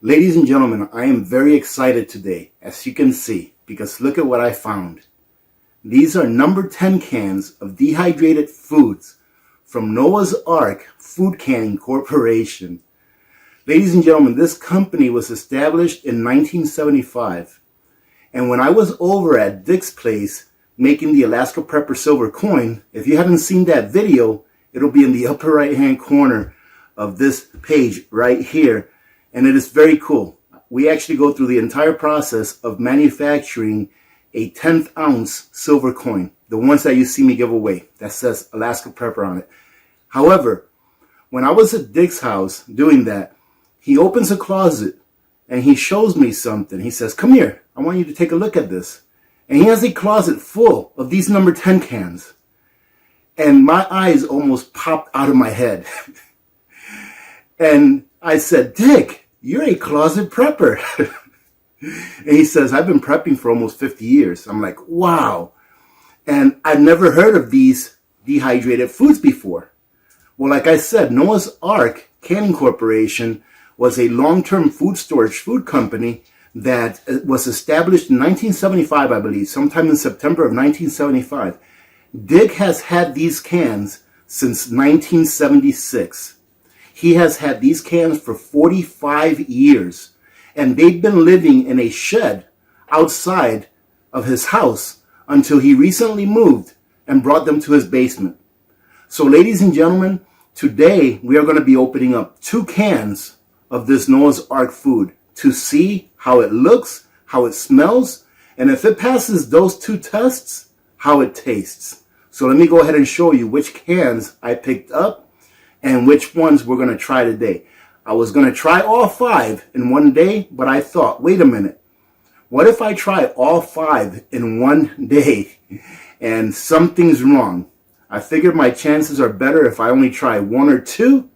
Ladies and gentlemen, I am very excited today, as you can see, because look at what I found. These are number 10 cans of dehydrated foods from Noah's Ark Food Canning Corporation. Ladies and gentlemen, this company was established in 1975. And when I was over at Dick's place making the Alaska Prepper Silver Coin, if you haven't seen that video, it'll be in the upper right hand corner of this page right here. And it is very cool. We actually go through the entire process of manufacturing a 10th ounce silver coin. The ones that you see me give away that says Alaska Prepper on it. However, when I was at Dick's house doing that, he opens a closet and he shows me something. He says, "Come here, I want you to take a look at this." And he has a closet full of these number 10 cans. And my eyes almost popped out of my head. And I said, "Dick, you're a closet prepper." And he says, "I've been prepping for almost 50 years. I'm like, wow. And I've never heard of these dehydrated foods before. Well, like I said, Noah's Ark Canning Corporation was a long-term food storage food company that was established in 1975, I believe, sometime in September of 1975. Dick has had these cans since 1976. He has had these cans for 45 years, and they've been living in a shed outside of his house until he recently moved and brought them to his basement. So, ladies and gentlemen, today we are going to be opening up 2 cans of this Noah's Ark food to see how it looks, how it smells, and if it passes those 2 tests, how it tastes. So let me go ahead and show you which cans I picked up and which ones we're going to try today. I was going to try all 5 in one day, but I thought, wait a minute. What if I try all 5 in one day and something's wrong? I figured my chances are better if I only try 1 or 2,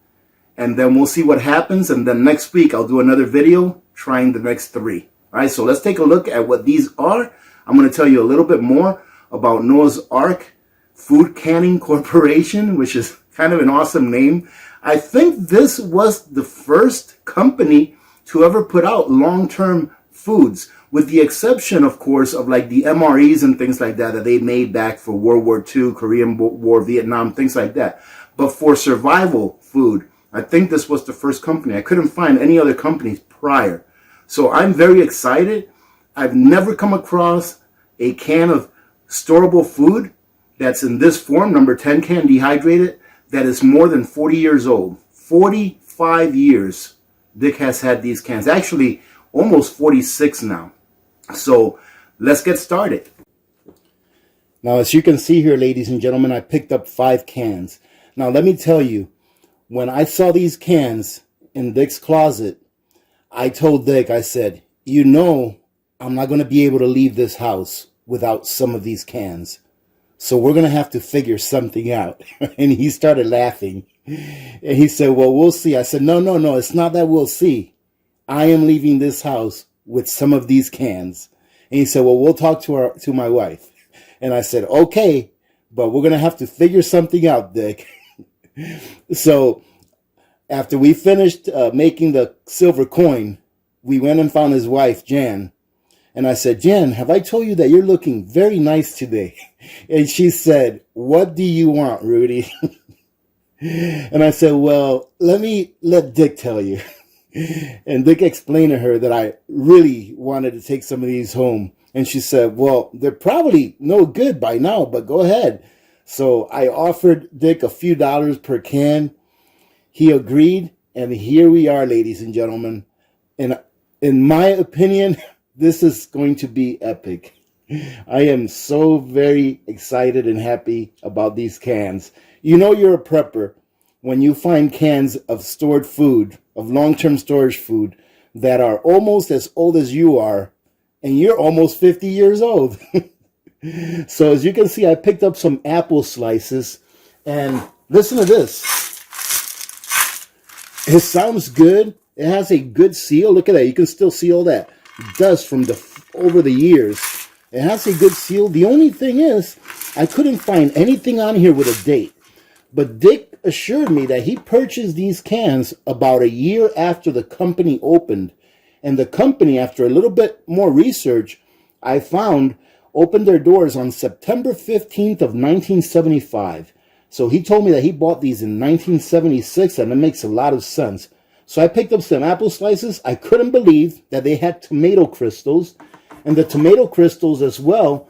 and then we'll see what happens. And then next week, I'll do another video trying the next 3. All right, so let's take a look at what these are. I'm going to tell you a little bit more about Noah's Ark Food Canning Corporation, which is kind of an awesome name. I think this was the first company to ever put out long-term foods, with the exception, of course, of like the MREs and things like that they made back for World War II, Korean War, Vietnam, things like that. But for survival food, I think this was the first company. I couldn't find any other companies prior. So I'm very excited. I've never come across a can of storable food that's in this form, number 10 can dehydrated, that is more than 40 years old. 45 years Dick has had these cans. Actually, almost 46 now. So let's get started. Now, as you can see here, ladies and gentlemen, I picked up 5 cans. Now, let me tell you, when I saw these cans in Dick's closet, I told Dick, I said, you know, I'm not going to be able to leave this house without some of these cans. So we're going to have to figure something out. And he started laughing. And he said, well, we'll see. I said, no, it's not that we'll see. I am leaving this house with some of these cans. And he said, well, we'll talk to my wife. And I said, okay, but we're going to have to figure something out, Dick. So after we finished making the silver coin, we went and found his wife, Jan. And I said, Jan, have I told you that you're looking very nice today? And she said, what do you want, Rudy? And I said, well, let Dick tell you. And Dick explained to her that I really wanted to take some of these home. And she said, well, they're probably no good by now, but go ahead. So I offered Dick a few dollars per can. He agreed. And here we are, ladies and gentlemen. And in my opinion, this is going to be epic. I am so very excited and happy about these cans. You know you're a prepper when you find cans of stored food, of long-term storage food, that are almost as old as you are, and you're almost 50 years old. So as you can see, I picked up some apple slices, and listen to this. It sounds good. It has a good seal. Look at that. You can still see all that dust from over the years. It has a good seal. The only thing is, I couldn't find anything on here with a date. But Dick assured me that he purchased these cans about a year after the company opened And the company, after a little bit more research, I found opened their doors on September 15th of 1975. So he told me that he bought these in 1976, and it makes a lot of sense. So I picked up some apple slices. I couldn't believe that they had tomato crystals, and the tomato crystals as well.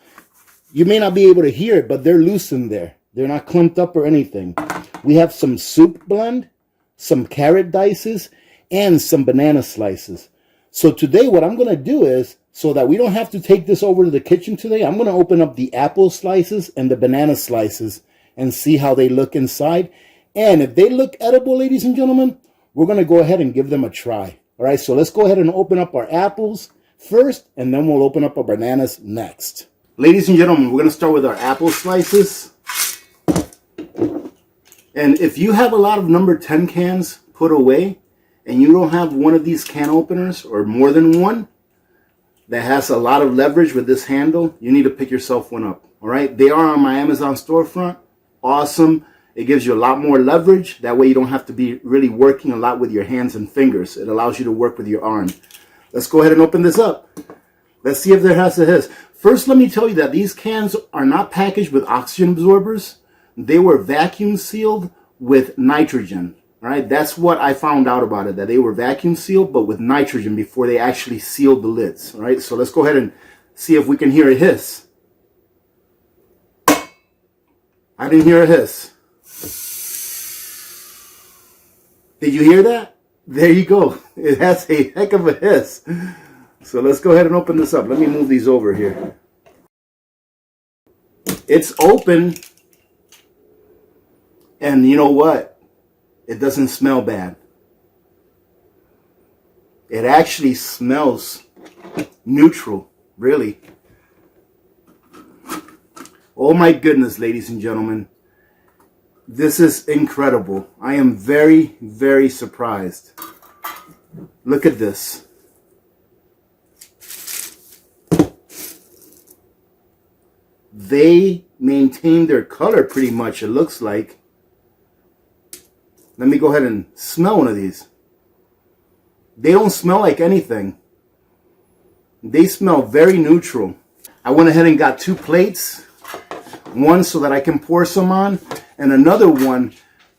You may not be able to hear it, but they're loose in there. They're not clumped up or anything. We have some soup blend, some carrot dices, and some banana slices. So today what I'm going to do is, so that we don't have to take this over to the kitchen today, I'm going to open up the apple slices and the banana slices and see how they look inside. And if they look edible, ladies and gentlemen, we're going to go ahead and give them a try. All right, so let's go ahead and open up our apples first, and then we'll open up our bananas next. Ladies and gentlemen, we're going to start with our apple slices. And if you have a lot of number 10 cans put away, and you don't have one of these can openers, or more than one, that has a lot of leverage with this handle, you need to pick yourself one up. All right, they are on my Amazon storefront. Awesome. It gives you a lot more leverage. That way you don't have to be really working a lot with your hands and fingers. It allows you to work with your arm. Let's go ahead and open this up. Let's see if there has a hiss. First, let me tell you that these cans are not packaged with oxygen absorbers. They were vacuum sealed with nitrogen. All right, that's what I found out about it, that they were vacuum sealed, but with nitrogen before they actually sealed the lids. All right, so let's go ahead and see if we can hear a hiss. I didn't hear a hiss. Did you hear that? There you go. It has a heck of a hiss. So let's go ahead and open this up. Let me move these over here. It's open. And you know what? It doesn't smell bad. It actually smells neutral, really. Oh my goodness, ladies and gentlemen. This is incredible. I am very, very surprised. Look at this. They maintain their color pretty much, it looks like. Let me go ahead and smell one of these. They don't smell like anything. They smell very neutral. I went ahead and got 2 plates. One so that I can pour some on, and another one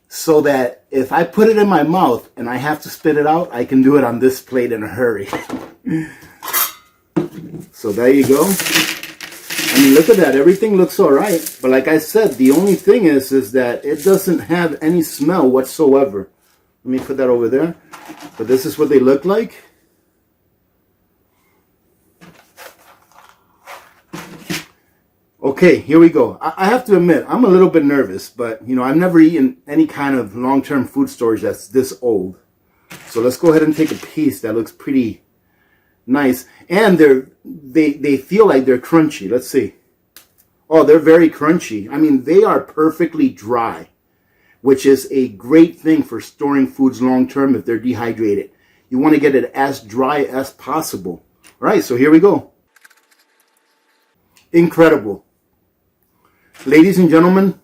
so that if I put it in my mouth and I have to spit it out, I can do it on this plate in a hurry. So there you go. I mean, look at that. Everything looks all right. But like I said, the only thing is that it doesn't have any smell whatsoever. Let me put that over there. But this is what they look like. Okay, here we go. I have to admit, I'm a little bit nervous, but you know, I've never eaten any kind of long-term food storage that's this old. So let's go ahead and take a piece that looks pretty nice. And they feel like they're crunchy. Let's see. Oh, they're very crunchy. I mean, they are perfectly dry, which is a great thing for storing foods long-term if they're dehydrated. You want to get it as dry as possible. All right, so here we go. Incredible. Ladies and gentlemen,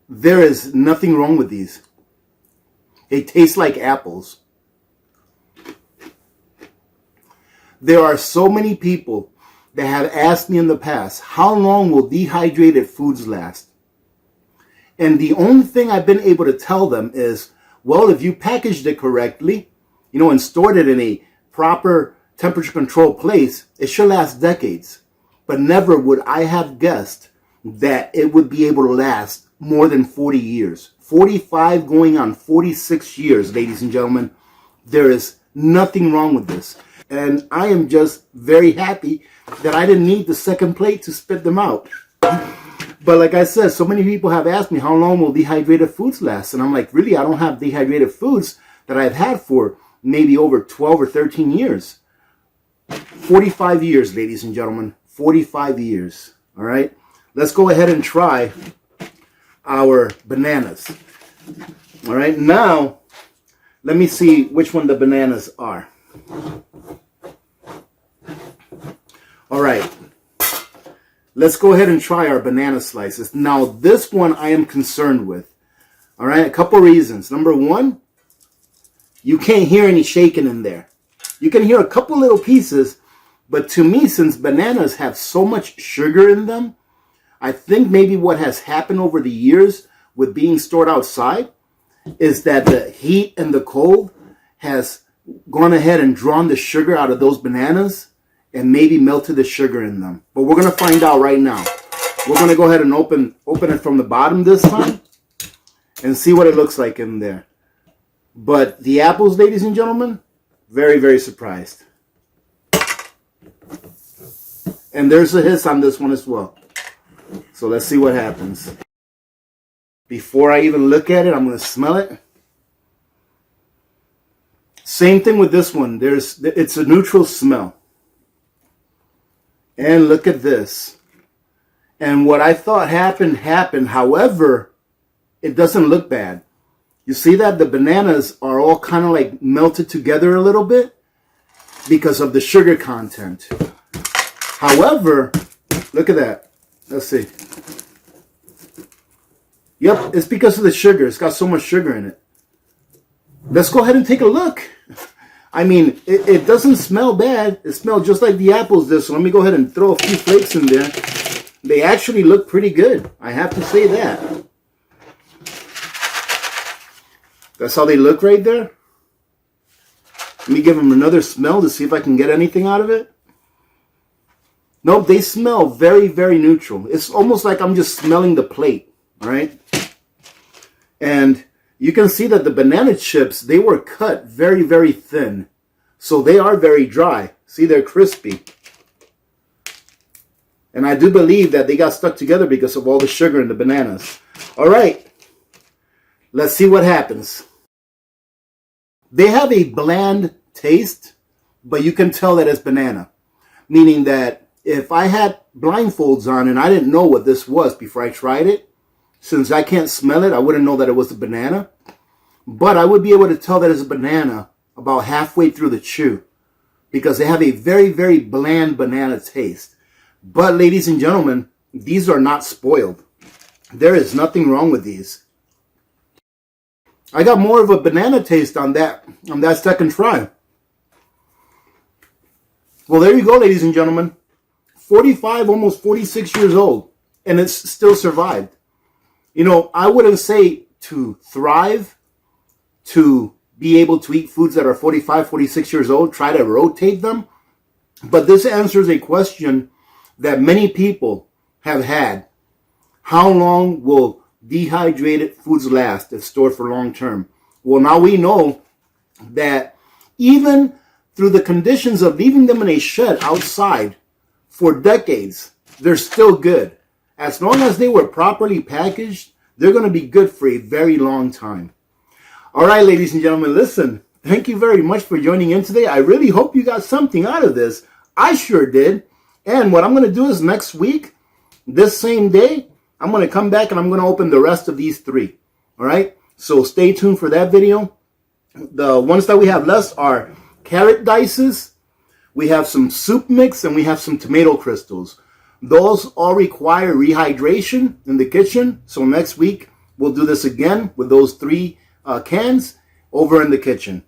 there is nothing wrong with these. They taste like apples. There are so many people that have asked me in the past, how long will dehydrated foods last? And the only thing I've been able to tell them is, well, if you packaged it correctly, you know, and stored it in a proper temperature controlled place, it should last decades. But never would I have guessed that it would be able to last more than 40 years. 45 going on 46 years, ladies and gentlemen. There is nothing wrong with this. And I am just very happy that I didn't need the second plate to spit them out. But like I said, so many people have asked me, how long will dehydrated foods last? And I'm like, really, I don't have dehydrated foods that I've had for maybe over 12 or 13 years. 45 years, ladies and gentlemen. 45 years. All right. Let's go ahead and try our bananas. All right. Now, let me see which one the bananas are. All right. Let's go ahead and try our banana slices. Now, this one I am concerned with. All right. A couple reasons. Number one, You can't hear any shaking in there. You can hear a couple little pieces, but to me, since bananas have so much sugar in them, I think maybe what has happened over the years with being stored outside is that the heat and the cold has gone ahead and drawn the sugar out of those bananas and maybe melted the sugar in them. But we're going to find out right now. We're going to go ahead and open it from the bottom this time and see what it looks like in there. But the apples, ladies and gentlemen, very, very surprised. And there's a hiss on this one as well. So let's see what happens. Before I even look at it, I'm going to smell it. Same thing with this one. It's a neutral smell. And look at this. And what I thought happened. However, it doesn't look bad. You see that the bananas are all kind of like melted together a little bit because of the sugar content. However, look at that. Let's see. Yep, it's because of the sugar. It's got so much sugar in it. Let's go ahead and take a look. I mean, it doesn't smell bad. It smells just like the apples did. So let me go ahead and throw a few flakes in there. They actually look pretty good. I have to say that. That's how they look right there. Let me give them another smell to see if I can get anything out of it. Nope, they smell very, very neutral. It's almost like I'm just smelling the plate, all right? And you can see that the banana chips, they were cut very, very thin. So they are very dry. See, they're crispy. And I do believe that they got stuck together because of all the sugar in the bananas. All right, let's see what happens. They have a bland taste, but you can tell that it's banana. Meaning that if I had blindfolds on and I didn't know what this was before I tried it, since I can't smell it, I wouldn't know that it was a banana. But I would be able to tell that it's a banana about halfway through the chew because they have a very, very bland banana taste. But ladies and gentlemen, these are not spoiled. There is nothing wrong with these. I got more of a banana taste on that second try. Well, there you go, ladies and gentlemen. 45, almost 46 years old, and it's still survived. You know, I wouldn't say to thrive, to be able to eat foods that are 45, 46 years old, try to rotate them. But this answers a question that many people have had. How long will dehydrated foods last if stored for long term? Well, now we know that even through the conditions of leaving them in a shed outside for decades, they're still good. As long as they were properly packaged, they're going to be good for a very long time. All right, ladies and gentlemen, listen, thank you very much for joining in today. I really hope you got something out of this. I sure did. And what I'm going to do is next week, this same day, I'm going to come back and I'm going to open the rest of these three. All right. So stay tuned for that video. The ones that we have left are carrot dices. We have some soup mix and we have some tomato crystals. Those all require rehydration in the kitchen. So next week, we'll do this again with those three cans over in the kitchen.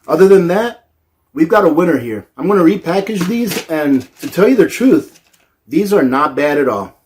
Other than that, we've got a winner here. I'm going to repackage these, and to tell you the truth, these are not bad at all.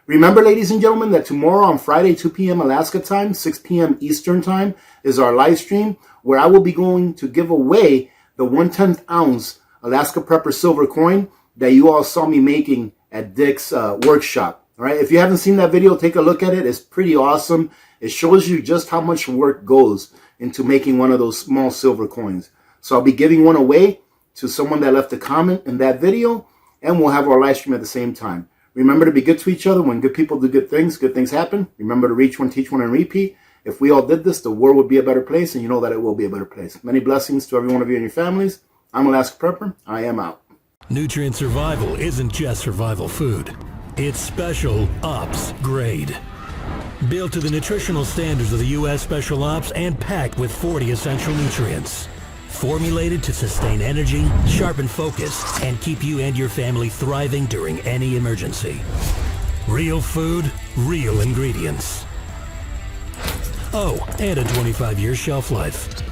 Remember, ladies and gentlemen, that tomorrow on Friday, 2 p.m. Alaska time, 6 p.m. Eastern time, is our live stream where I will be going to give away the 1/10 ounce Alaska Prepper silver coin that you all saw me making at Dick's workshop. All right, if you haven't seen that video, take a look at it. It's pretty awesome. It shows you just how much work goes into making one of those small silver coins. So I'll be giving one away to someone that left a comment in that video, and we'll have our live stream at the same time. Remember to be good to each other. When good people do good things happen. Remember to reach one, teach one, and repeat. If we all did this, the world would be a better place, and you know that it will be a better place. Many blessings to every one of you and your families. I'm Alaska Prepper. I am out. Nutrient survival isn't just survival food. It's special ops grade. Built to the nutritional standards of the U.S. Special Ops and packed with 40 essential nutrients. Formulated to sustain energy, sharpen focus, and keep you and your family thriving during any emergency. Real food, real ingredients. Oh, and a 25-year shelf life.